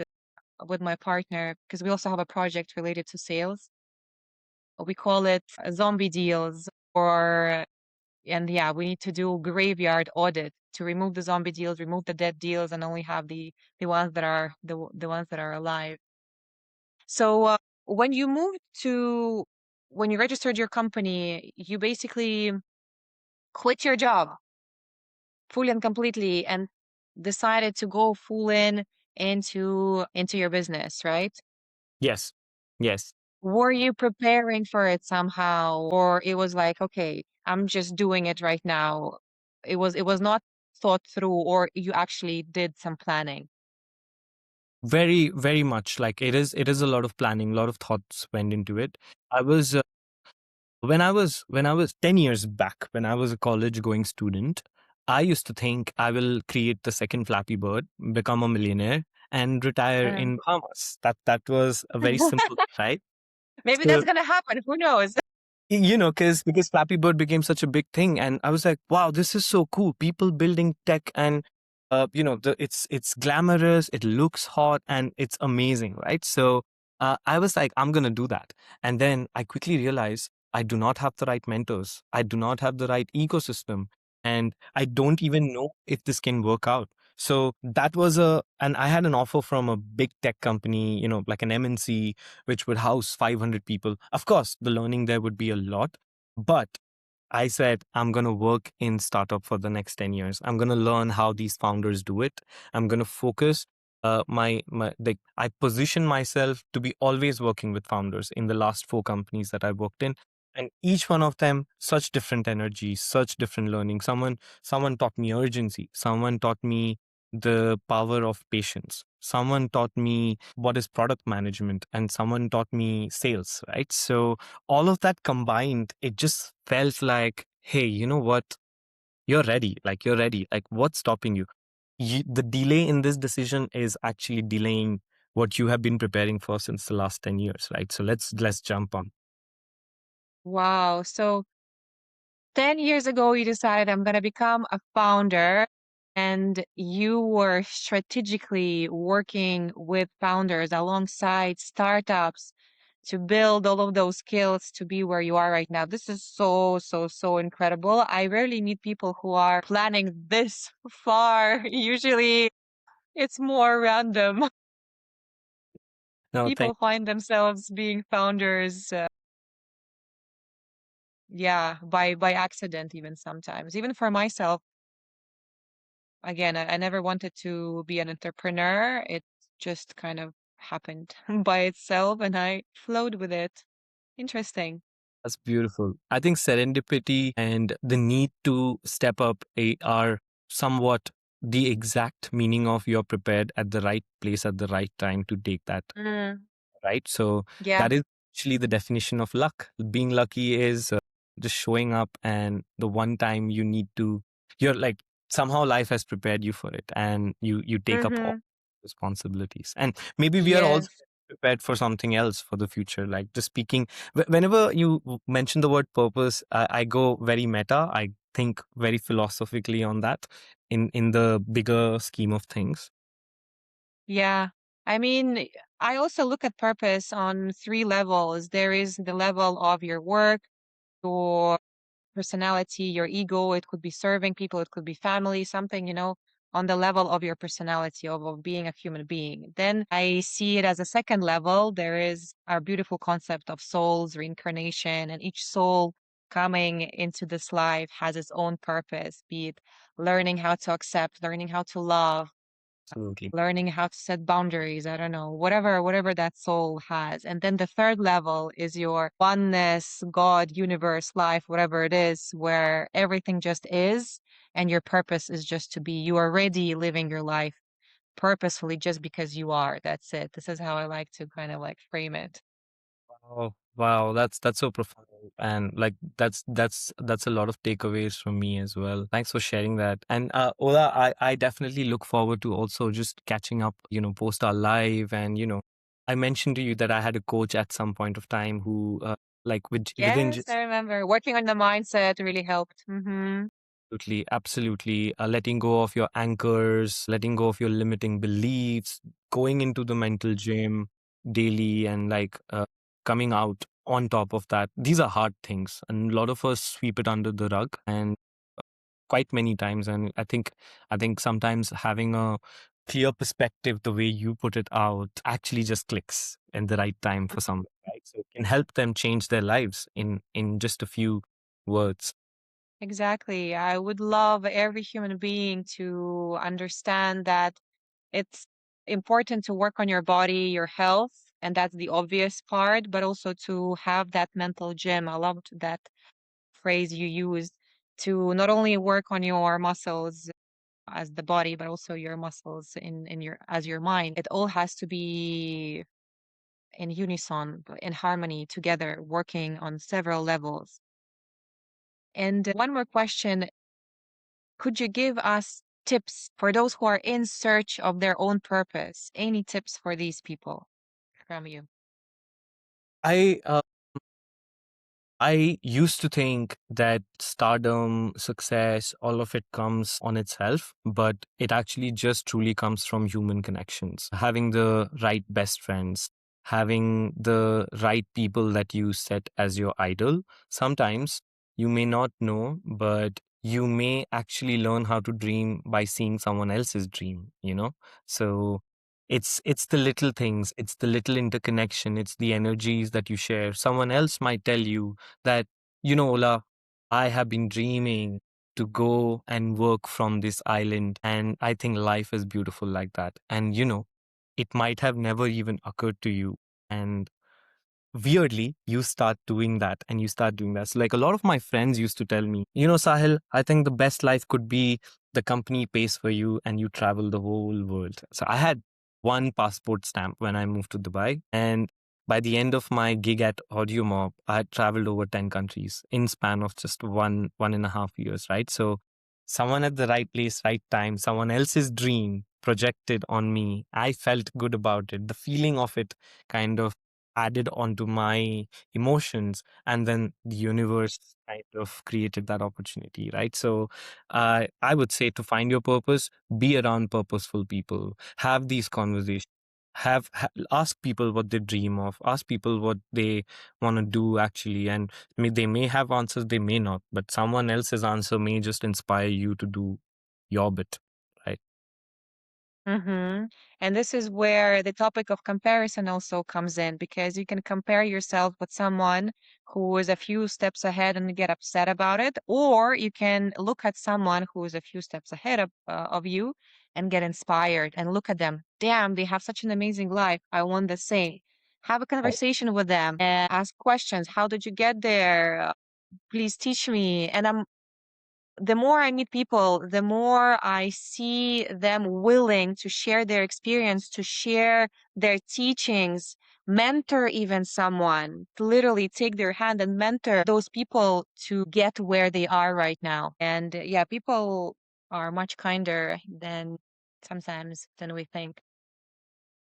with my partner, because we also have a project related to sales. We call it zombie deals or and yeah, we need to do graveyard audit to remove the zombie deals, remove the dead deals, and only have the ones that are the ones that are alive. So when you moved to when you registered your company, you basically quit your job fully and completely and decided to go full in into your business, right? Yes. Yes. Were you preparing for it somehow, or it was like, okay, I'm just doing it right now? It was not thought through, or you actually did some planning. Very, very much. Like it is a lot of planning, a lot of thoughts went into it. I was when I was 10 years back, when I was a college going student, I used to think I will create the second Flappy Bird, become a millionaire, and retire Mm. in Bahamas. That was a very simple, right? Maybe So that's gonna happen. Who knows? because Flappy Bird became such a big thing, and I was like, wow, this is so cool. People building tech, and it's glamorous, it looks hot, and it's amazing, right? So I was like, I'm gonna do that, and then I quickly realized I do not have the right mentors, I do not have the right ecosystem, and I don't even know if this can work out. So that was and I had an offer from a big tech company, like an MNC, which would house 500 people. Of course, the learning there would be a lot, but I said, I'm going to work in startup for the next 10 years. I'm going to learn how these founders do it. I'm going to focus I position myself to be always working with founders in the last four companies that I worked in. And each one of them, such different energy, such different learning. Someone taught me urgency. Someone taught me the power of patience. Someone taught me what is product management, and someone taught me sales, right? So all of that combined, it just felt like, hey, you know what? You're ready. Like, you're ready. Like, what's stopping you? The delay in this decision is actually delaying what you have been preparing for since the last 10 years, right? So let's jump on. Wow. So 10 years ago, you decided I'm gonna become a founder, and you were strategically working with founders alongside startups to build all of those skills to be where you are right now. This is so, so, so incredible. I rarely meet people who are planning this far. Usually it's more random. No, thank People find themselves being founders, yeah, by accident even sometimes. Even for myself, again, I never wanted to be an entrepreneur. It just kind of happened by itself and I flowed with it. Interesting. That's beautiful. I think serendipity and the need to step up are somewhat the exact meaning of you're prepared at the right place at the right time to take that, Mm, right? So yeah. that is actually the definition of luck. Being lucky is just showing up, and the one time you need to, you're like, somehow life has prepared you for it, and you take up all Mm-hmm. responsibilities. And maybe we are also Yes. prepared for something else for the future. Like, just speaking, whenever you mention the word purpose, I go very meta. I think very philosophically on that in the bigger scheme of things. Yeah. I mean, I also look at purpose on three levels. There is the level of your work, your personality, your ego. It could be serving people, it could be family, something, on the level of your personality, of being a human being. Then I see it as a second level. There is our beautiful concept of souls, reincarnation, and each soul coming into this life has its own purpose, be it learning how to accept, learning how to love, Absolutely. learning how to set boundaries, I don't know, whatever that soul has. And then the third level is your oneness, God, universe, life, whatever it is, where everything just is and your purpose is just to be. You are already living your life purposefully just because you are. That's it. This is how I like to kind of like frame it. Oh, wow, that's so profound. And like that's a lot of takeaways from me as well. Thanks for sharing that. And Ola, I definitely look forward to also just catching up, post our live. And I mentioned to you that I had a coach at some point of time who like within Yes, I just remember. Working on the mindset really helped. Mm-hmm. absolutely letting go of your anchors, letting go of your limiting beliefs, going into the mental gym daily, and like coming out on top of that. These are hard things, and a lot of us sweep it under the rug, and quite many times. And I think sometimes having a clear perspective, the way you put it out, actually just clicks in the right time for some, right? So it can help them change their lives in just a few words. Exactly. I would love every human being to understand that it's important to work on your body, your health, and that's the obvious part, but also to have that mental gym. I loved that phrase you used to not only work on your muscles as the body, but also your muscles in your as your mind. It all has to be in unison, in harmony, together, working on several levels. And one more question. Could you give us tips for those who are in search of their own purpose? Any tips for these people from you? I I used to think that stardom, success, all of it comes on itself, but it actually just truly comes from human connections. Having the right best friends, having the right people that you set as your idol. Sometimes you may not know, but you may actually learn how to dream by seeing someone else's dream. So it's the little things, it's the little interconnection, it's the energies that you share. Someone else might tell you that, Ola, I have been dreaming to go and work from this island. And I think life is beautiful like that. And, it might have never even occurred to you. And weirdly, you start doing that and you start doing that. So, like, a lot of my friends used to tell me, Sahil, I think the best life could be the company pays for you and you travel the whole world. So, I had one passport stamp when I moved to Dubai. And by the end of my gig at Audio Mob, I had traveled over 10 countries in span of just 1.5 years, right? So, someone at the right place, right time, someone else's dream projected on me. I felt good about it. The feeling of it kind of added onto my emotions, and then the universe kind of created that opportunity, right? So I would say, to find your purpose, be around purposeful people, have these conversations, ask people what they dream of, ask people what they want to do actually. And they may have answers, they may not, but someone else's answer may just inspire you to do your bit, right? Mm-hmm. And this is where the topic of comparison also comes in, because you can compare yourself with someone who is a few steps ahead and get upset about it, or you can look at someone who is a few steps ahead of you and get inspired and look at them. Damn, they have such an amazing life. I want the same. Have a conversation with them and ask questions. How did you get there? Please teach me. And the more I meet people, the more I see them willing to share their experience, to share their teachings, mentor even someone, to literally take their hand and mentor those people to get where they are right now. And yeah, people are much kinder than sometimes than we think.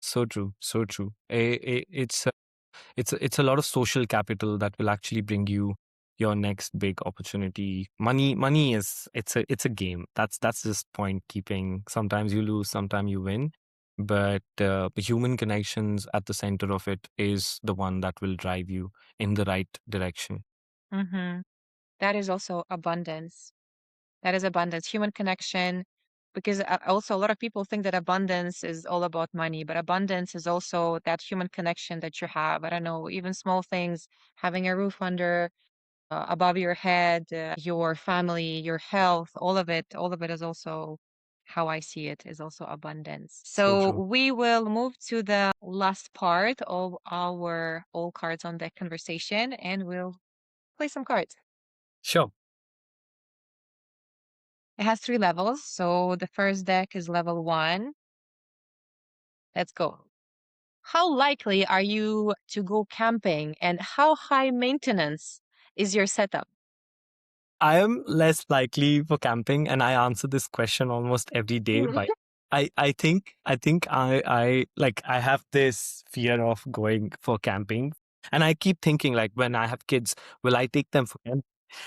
So true, so true. It's a lot of social capital that will actually bring you your next big opportunity. Money is it's a game. That's just point keeping. Sometimes you lose, sometimes you win, but the human connections at the center of it is the one that will drive you in the right direction. Hmm. That is also abundance. That is abundance, human connection. Because also a lot of people think that abundance is all about money, but abundance is also that human connection that you have. I don't know, even small things, having a roof under, above your head, your family, your health, all of it is also how I see it is also abundance. So So true. we will move to the last part of our all cards on deck conversation, and we'll play some cards. Sure. It has three levels. So the first deck is level one. Let's go. How likely are you to go camping, and how high maintenance is your setup? I am less likely for camping, and I answer this question almost every day. But I think I like I have this fear of going for camping, and I keep thinking like when I have kids, will I take them for camp?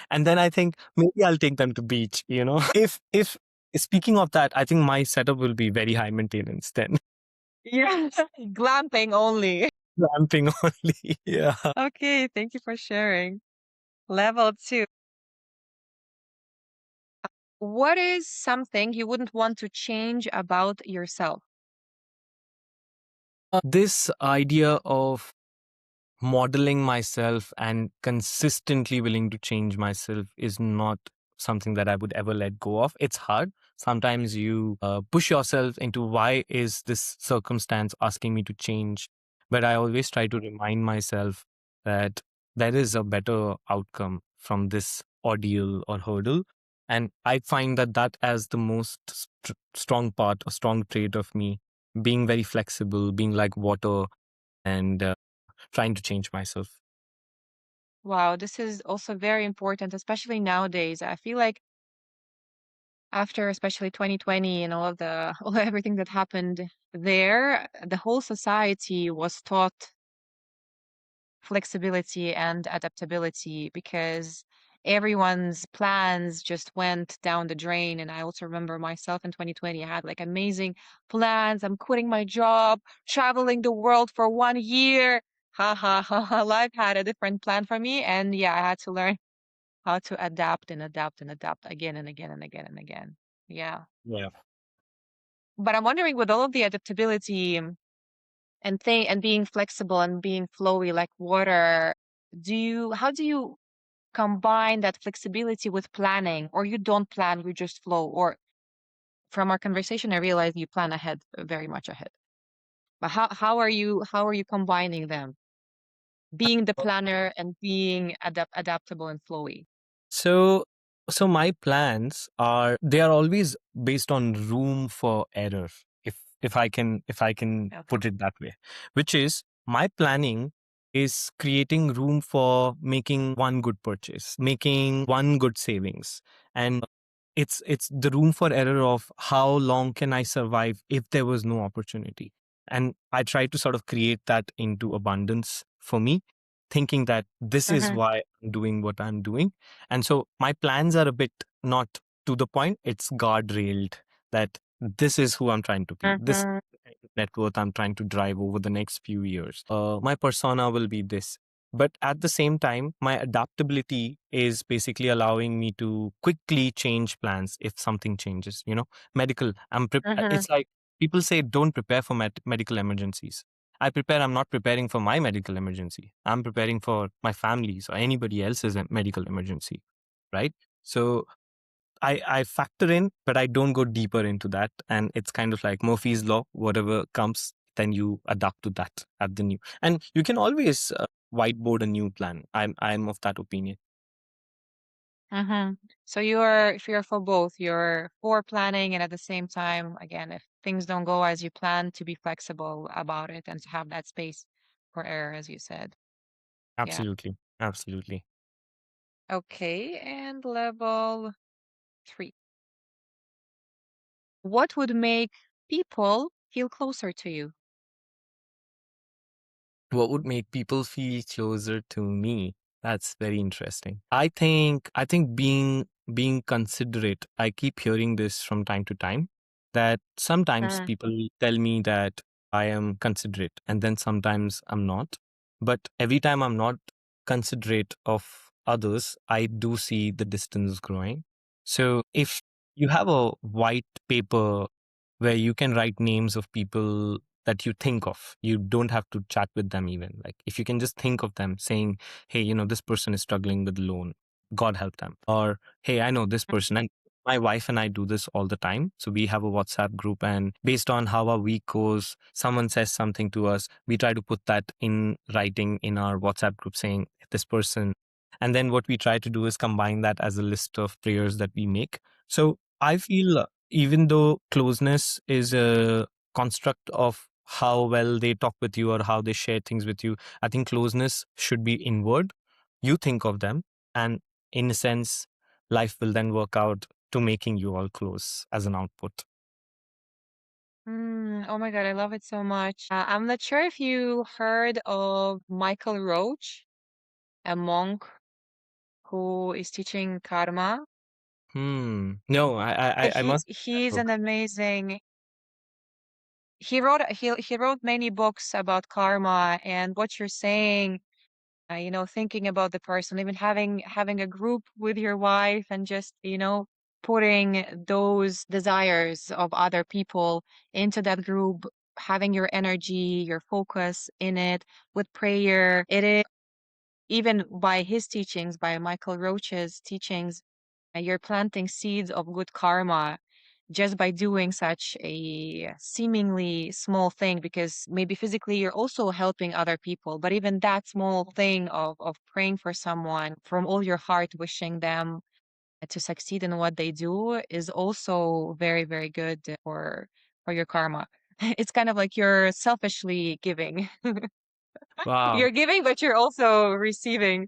And then I think maybe I'll take them to beach. If speaking of that, I think my setup will be very high maintenance then. Yeah, glamping only. Camping only. Yeah. Okay, thank you for sharing. Level two. What is something you wouldn't want to change about yourself? This idea of modeling myself and consistently willing to change myself is not something that I would ever let go of. It's hard. Sometimes you push yourself into why is this circumstance asking me to change? But I always try to remind myself that there is a better outcome from this ordeal or hurdle. And I find that that as the most strong part, a strong trait of me, being very flexible, being like water, and trying to change myself. Wow, this is also very important, especially nowadays. I feel like after especially 2020 and all of the all everything that happened there, the whole society was taught flexibility and adaptability because everyone's plans just went down the drain. And I also remember myself in 2020, I had like amazing plans. I'm quitting my job, traveling the world for 1 year. Ha ha ha ha. Life had a different plan for me. And yeah, I had to learn how to adapt and adapt and adapt again and again and again and again. Yeah. Yeah. But I'm wondering with all of the adaptability and being flexible and being flowy like water, how do you combine that flexibility with planning, or you don't plan, you just flow? Or from our conversation, I realized you plan ahead, very much ahead. But how are you combining them? Being the planner and being adaptable and flowy. So so my plans are they are always based on room for error, if I can Okay. put it that way. Which is my planning is creating room for making one good purchase, making one good savings. And it's the room for error of how long can I survive if there was no opportunity. And I try to sort of create that into abundance for me, thinking that this is Mm-hmm. why I'm doing what I'm doing. And so my plans are a bit not to the point, it's guardrailed that this is who I'm trying to be. This Mm-hmm. net worth I'm trying to drive over the next few years. My persona will be this. But at the same time, my adaptability is basically allowing me to quickly change plans if something changes. Medical, Mm-hmm. it's like People say don't prepare for medical emergencies. I prepare, I'm not preparing for my medical emergency. I'm preparing for my family's or anybody else's medical emergency, right? So I factor in, but I don't go deeper into that. And it's kind of like Murphy's Law, whatever comes, then you adapt to that at the new. And you can always whiteboard a new plan. I'm of that opinion. Mm-hmm. So if you're for both, you're for planning and at the same time, again, if things don't go as you plan, to be flexible about it and to have that space for error, as you said. Yeah. Absolutely. Absolutely. Okay. And level 3. What would make people feel closer to you? What would make people feel closer to me? That's very interesting. I think being considerate. I keep hearing this from time to time that sometimes Mm. people tell me that I am considerate and then sometimes I'm not. But every time I'm not considerate of others, I do see the distance growing. So if you have a white paper where you can write names of people that you think of. You don't have to chat with them even. Like if you can just think of them saying, hey, this person is struggling with loan. God help them. Or hey, I know this person. And my wife and I do this all the time. So we have a WhatsApp group, and based on how our week goes, someone says something to us. We try to put that in writing in our WhatsApp group saying this person. And then what we try to do is combine that as a list of prayers that we make. So I feel even though closeness is a construct of how well they talk with you or how they share things with you, I think closeness should be inward. You think of them, and in a sense, life will then work out to making you all close as an output. Oh my God, I love it so much. I'm not sure if you heard of Michael Roach, a monk who is teaching karma. No, I He must read that he's an book. amazing. He wrote many books about karma and what you're saying. Thinking about the person, even having a group with your wife and just putting those desires of other people into that group, having your energy, your focus in it with prayer. It is even by his teachings, by Michael Roach's teachings, you're planting seeds of good karma just by doing such a seemingly small thing, because maybe physically you're also helping other people, but even that small thing of praying for someone from all your heart, wishing them to succeed in what they do, is also very, very good for your karma. It's kind of like you're selfishly giving. Wow, You're giving, but you're also receiving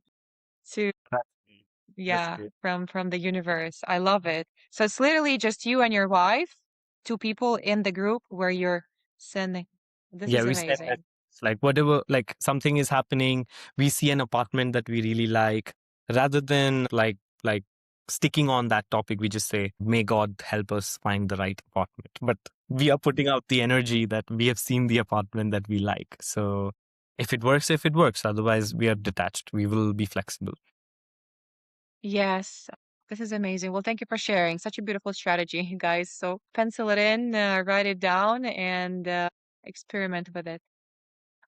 to that's great. That's yeah, great. from the universe. I love it. So it's literally just you and your wife, two people in the group where you're sending. This Yeah, is we said that amazing. like whatever, like something is happening, we see an apartment that we really like, rather than like sticking on that topic, we just say, may God help us find the right apartment. But we are putting out the energy that we have seen the apartment that we like. So if it works. Otherwise, we are detached. We will be flexible. Yes, this is amazing. Well, thank you for sharing. Such a beautiful strategy, guys. So pencil it in, write it down, and experiment with it.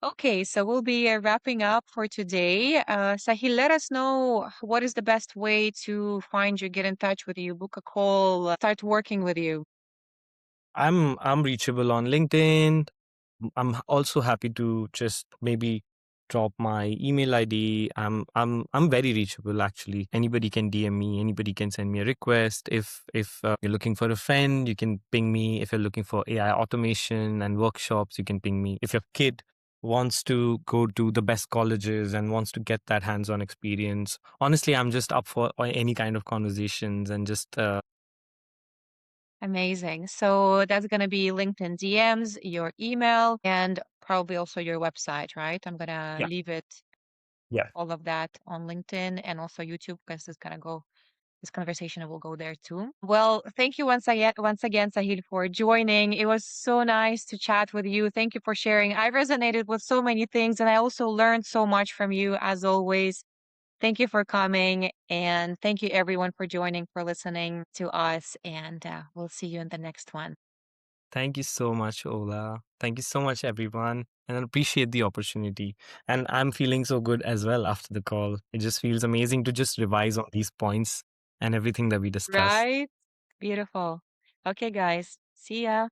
Okay, so we'll be wrapping up for today. Sahil, let us know what is the best way to find you, get in touch with you, book a call, start working with you. I'm reachable on LinkedIn. I'm also happy to just maybe drop my email ID. I'm very reachable actually. Anybody can DM me. Anybody can send me a request. If you're looking for a friend, you can ping me. If you're looking for AI automation and workshops, you can ping me. If your kid wants to go to the best colleges and wants to get that hands-on experience, honestly, I'm just up for any kind of conversations and just Amazing. So that's going to be LinkedIn DMs, your email, and probably also your website, right? I'm going to yeah, leave it, yeah. all of that on LinkedIn and also YouTube, because this conversation will go there too. Well, thank you once again, Sahil, for joining. It was so nice to chat with you. Thank you for sharing. I resonated with so many things and I also learned so much from you as always. Thank you for coming, and thank you everyone for joining, for listening to us, and we'll see you in the next one. Thank you so much, Ola. Thank you so much, everyone. And I appreciate the opportunity. And I'm feeling so good as well after the call. It just feels amazing to just revise on these points and everything that we discussed. Right? Beautiful. Okay, guys. See ya.